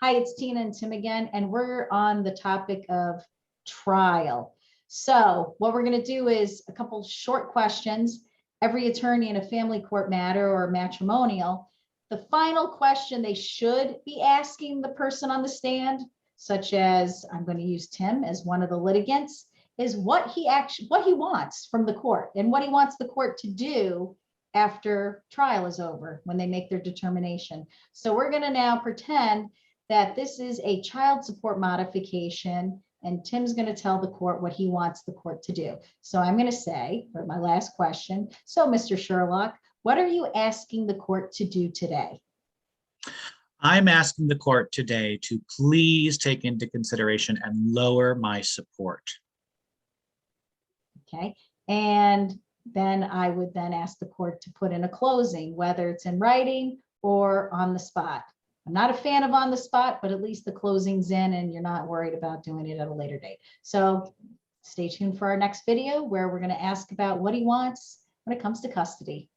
Hi, it's Tina and Tim again, and we're on the topic of trial. So what we're going to do is a couple short questions. Every attorney in a family court matter or matrimonial, the final question they should be asking the person on the stand, such as I'm going to use Tim as one of the litigants, is what he wants from the court and what he wants the court to do after trial is over when they make their determination. So we're going to now pretend that this is a child support modification, and Tim's going to tell the court what he wants the court to do. So I'm going to say, for my last question, so Mr. Sherlock, what are you asking the court to do today? I'm asking the court today to please take into consideration and lower my support. Okay, and then I would then ask the court to put in a closing, whether it's in writing or on the spot. I'm not a fan of on the spot, but at least the closing's in and you're not worried about doing it at a later date. So stay tuned for our next video where we're going to ask about what he wants when it comes to custody.